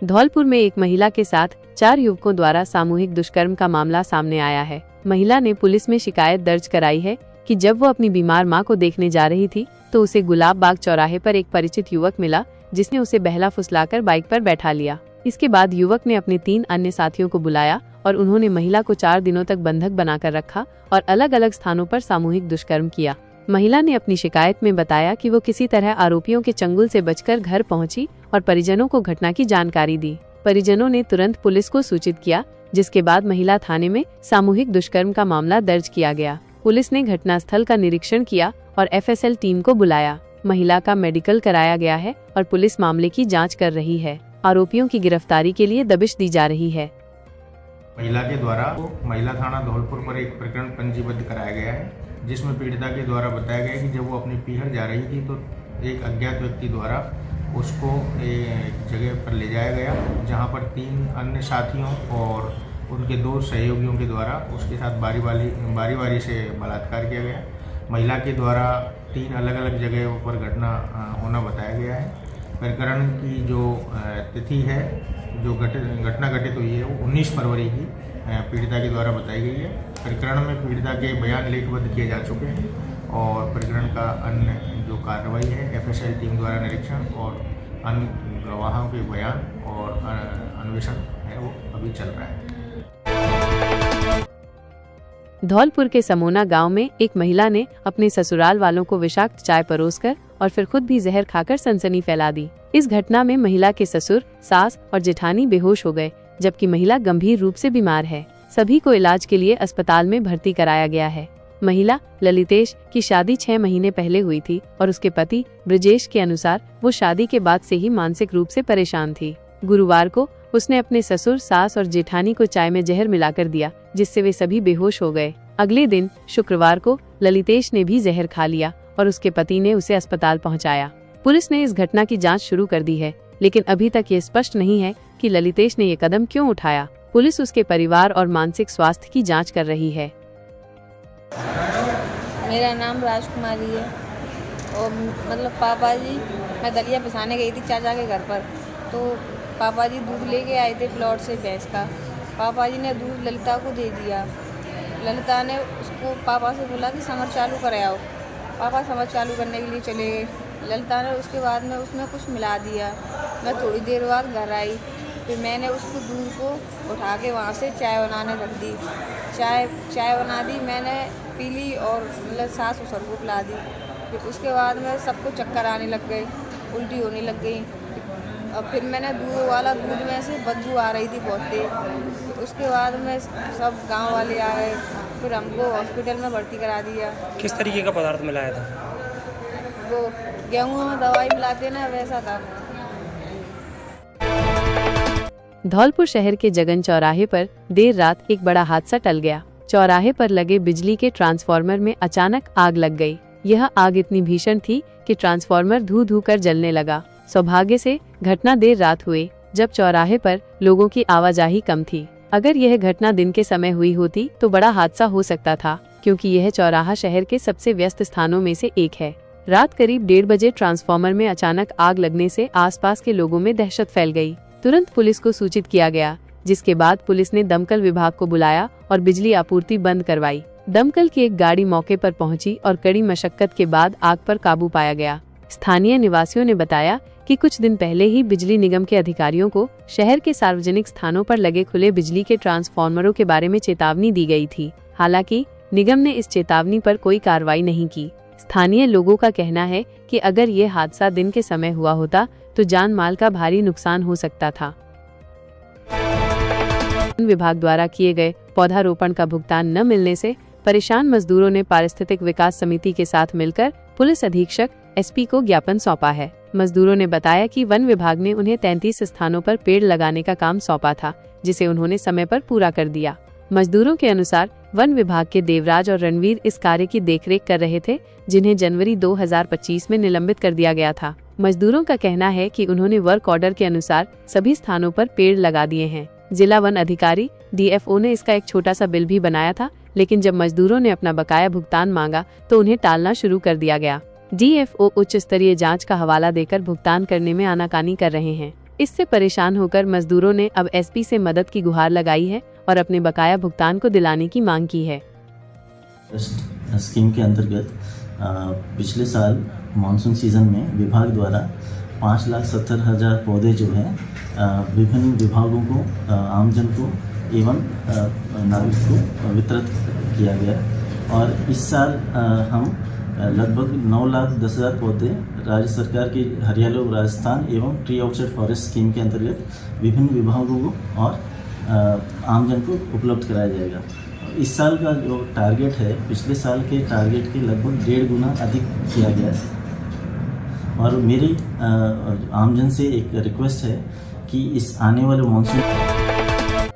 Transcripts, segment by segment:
धौलपुर में एक महिला के साथ 4 युवकों द्वारा सामूहिक दुष्कर्म का मामला सामने आया है। महिला ने पुलिस में शिकायत दर्ज कराई है कि जब वो अपनी बीमार मां को देखने जा रही थी तो उसे गुलाब बाग चौराहे पर एक परिचित युवक मिला, जिसने उसे बहला फुसलाकर बाइक पर बैठा लिया। इसके बाद युवक ने अपने 3 अन्य साथियों को बुलाया और उन्होंने महिला को 4 दिनों तक बंधक बनाकर रखा और अलग अलग स्थानों पर सामूहिक दुष्कर्म किया। महिला ने अपनी शिकायत में बताया कि वो किसी तरह आरोपियों के चंगुल से बचकर घर पहुंची और परिजनों को घटना की जानकारी दी। परिजनों ने तुरंत पुलिस को सूचित किया, जिसके बाद महिला थाने में सामूहिक दुष्कर्म का मामला दर्ज किया गया। पुलिस ने घटनास्थल का निरीक्षण किया और FSL टीम को बुलाया। महिला का मेडिकल कराया गया है और पुलिस मामले की जांच कर रही है। आरोपियों की गिरफ्तारी के लिए दबिश दी जा रही है। महिला के द्वारा महिला थाना धौलपुर पर एक प्रकरण पंजीबद्ध कराया गया है, जिसमें पीड़िता के द्वारा बताया गया कि जब वो अपने पीहर जा रही थी तो एक अज्ञात व्यक्ति द्वारा उसको एक जगह पर ले जाया गया, जहां पर 3 अन्य साथियों और उनके 2 सहयोगियों के द्वारा उसके साथ बारी बारी से बलात्कार किया गया। महिला के द्वारा 3 अलग अलग जगहों पर घटना होना बताया गया है। प्रकरण की जो तिथि है, जो घटना घटित हुई है, वो 19 फरवरी की पीड़िता के द्वारा बताई गई है। प्रकरण में पीड़िता के बयान लिखित किए जा चुके हैं और प्रकरण का अन्य जो कार्रवाई है FSL टीम द्वारा निरीक्षण और अन्य गवाहों के बयान और अन्वेषण है वो अभी चल रहा है। धौलपुर के समोना गांव में एक महिला ने अपने ससुराल वालों को विषाक्त चाय परोसकर और फिर खुद भी जहर खाकर सनसनी फैला दी। इस घटना में महिला के ससुर, सास और जेठानी बेहोश हो गए, जबकि महिला गंभीर रूप से बीमार है। सभी को इलाज के लिए अस्पताल में भर्ती कराया गया है। महिला ललितेश की शादी 6 महीने पहले हुई थी और उसके पति ब्रजेश के अनुसार वो शादी के बाद से ही मानसिक रूप से परेशान थी। गुरुवार को उसने अपने ससुर, सास और जेठानी को चाय में जहर मिलाकर दिया, जिससे वे सभी बेहोश हो गए। अगले दिन शुक्रवार को ललितेश ने भी जहर खा लिया और उसके पति ने उसे अस्पताल पहुंचाया। पुलिस ने इस घटना की जांच शुरू कर दी है, लेकिन अभी तक ये स्पष्ट नहीं है कि ललितेश ने ये कदम क्यों उठाया। पुलिस उसके परिवार और मानसिक स्वास्थ्य की जांच कर रही है। मेरा नाम राजकुमारी है और मतलब पापा जी, मैं दलिया पिसाने गई थी चाचा के घर पर, तो पापा जी दूध लेके आए थे प्लॉट से भैंस का। पापा जी ने दूध ललिता को दे दिया। ललिता ने उसको पापा से बोला कि समर चालू कर आओ। पापा समर चालू करने के लिए चले गए। ललिता ने उसके बाद में उसमें कुछ मिला दिया। मैं थोड़ी देर बाद घर आई, फिर मैंने उसको दूध को उठा के वहाँ से चाय बनाने रख दी। चाय बना दी, मैंने पी ली और मतलब सास ससुर को पिला दी। फिर उसके बाद में सबको चक्कर आने लग गए, उल्टी होने लग गई। और फिर मैंने दूध में से बदबू आ रही थी बहुत तेज। उसके बाद में सब गांव वाले आ गए, फिर हमको हॉस्पिटल में भर्ती करा दिया। किस तरीके का पदार्थ मिलाया था? वो गेहूँ में दवाई मिलाते ना, वैसा था। धौलपुर शहर के जगन चौराहे पर देर रात एक बड़ा हादसा टल गया। चौराहे पर लगे बिजली के ट्रांसफार्मर में अचानक आग लग गई। यह आग इतनी भीषण थी कि ट्रांसफार्मर धू धू कर जलने लगा। सौभाग्य से घटना देर रात हुई, जब चौराहे पर लोगों की आवाजाही कम थी। अगर यह घटना दिन के समय हुई होती तो बड़ा हादसा हो सकता था, क्योंकि यह चौराहा शहर के सबसे व्यस्त स्थानों में से एक है। रात करीब 1:30 बजे ट्रांसफार्मर में अचानक आग लगने से आसपास के लोगों में दहशत फैल गई। तुरंत पुलिस को सूचित किया गया, जिसके बाद पुलिस ने दमकल विभाग को बुलाया और बिजली आपूर्ति बंद करवाई। दमकल की एक गाड़ी मौके पर पहुंची और कड़ी मशक्कत के बाद आग पर काबू पाया गया। स्थानीय निवासियों ने बताया कि कुछ दिन पहले ही बिजली निगम के अधिकारियों को शहर के सार्वजनिक स्थानों पर लगे खुले बिजली के ट्रांसफार्मरों के बारे में चेतावनी दी गई थी। हालांकि निगम ने इस चेतावनी पर कोई कार्रवाई नहीं की। स्थानीय लोगों का कहना है कि अगर ये हादसा दिन के समय हुआ होता तो जान माल का भारी नुकसान हो सकता था। विभाग द्वारा किए गए पौधारोपण का भुगतान न मिलने से परेशान मजदूरों ने पारिस्थितिक विकास समिति के साथ मिलकर पुलिस अधीक्षक SP को ज्ञापन सौंपा है। मजदूरों ने बताया कि वन विभाग ने उन्हें 33 स्थानों पर पेड़ लगाने का काम सौंपा था, जिसे उन्होंने समय पर पूरा कर दिया। मजदूरों के अनुसार वन विभाग के देवराज और रणवीर इस कार्य की देखरेख कर रहे थे, जिन्हें जनवरी 2025 में निलंबित कर दिया गया था। मजदूरों का कहना है कि उन्होंने वर्क ऑर्डर के अनुसार सभी स्थानों पर पेड़ लगा दिए हैं। जिला वन अधिकारी DFO ने इसका एक छोटा सा बिल भी बनाया था, लेकिन जब मजदूरों ने अपना बकाया भुगतान मांगा तो उन्हें टालना शुरू कर दिया गया। DFO उच्च स्तरीय जांच का हवाला देकर भुगतान करने में आनाकानी कर रहे हैं। इससे परेशान होकर मजदूरों ने अब SP से मदद की गुहार लगाई है और अपने बकाया भुगतान को दिलाने की मांग की है। स्कीम के अंतर्गत पिछले साल मानसून सीजन में विभाग द्वारा 5,70,000 पौधे जो हैं विभिन्न विभागों को, आमजन को एवं नागरिक को वितरित किया गया। और इस साल हम लगभग 9,10,000 पौधे राज्य सरकार की हरियाली राजस्थान एवं ट्री आउटसाइड फॉरेस्ट स्कीम के अंतर्गत विभिन्न विभागों को और आमजन को उपलब्ध कराया जाएगा। इस साल का जो टारगेट है पिछले साल के टारगेट के लगभग 1.5 गुना अधिक किया गया है। और मेरी आमजन से एक रिक्वेस्ट है कि इस आने वाले मानसून।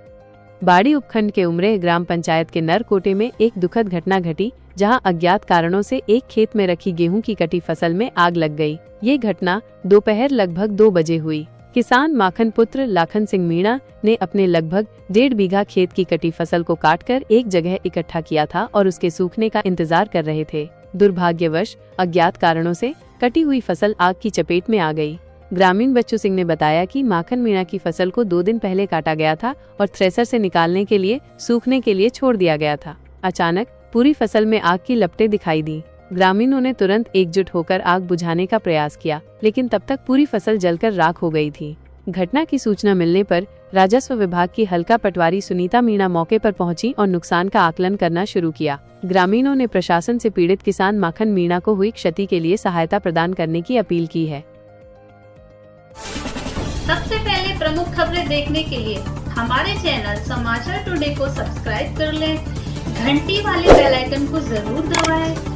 बाड़ी उपखंड के उमरे ग्राम पंचायत के नरकोटे में एक दुखद घटना घटी, जहां अज्ञात कारणों से एक खेत में रखी गेहूं की कटी फसल में आग लग गई। ये घटना दोपहर लगभग 2 बजे हुई। किसान माखन पुत्र लाखन सिंह मीणा ने अपने लगभग 1.5 बीघा खेत की कटी फसल को काटकर एक जगह इकट्ठा किया था और उसके सूखने का इंतजार कर रहे थे। दुर्भाग्यवश अज्ञात कारणों से कटी हुई फसल आग की चपेट में आ गई। ग्रामीण बच्चू सिंह ने बताया कि माखन मीणा की फसल को 2 दिन पहले काटा गया था और थ्रेसर से निकालने के लिए सूखने के लिए छोड़ दिया गया था। अचानक पूरी फसल में आग की लपटें दिखाई दी। ग्रामीणों ने तुरंत एकजुट होकर आग बुझाने का प्रयास किया, लेकिन तब तक पूरी फसल जलकर राख हो गई थी। घटना की सूचना मिलने पर राजस्व विभाग की हल्का पटवारी सुनीता मीणा मौके पर पहुंची और नुकसान का आकलन करना शुरू किया। ग्रामीणों ने प्रशासन से पीड़ित किसान माखन मीणा को हुई क्षति के लिए सहायता प्रदान करने की अपील की है। सबसे पहले प्रमुख खबरें देखने के लिए हमारे चैनल समाचार टुडे को सब्सक्राइब कर लें, घंटी वाले बेल आइकन को जरूर दबाएं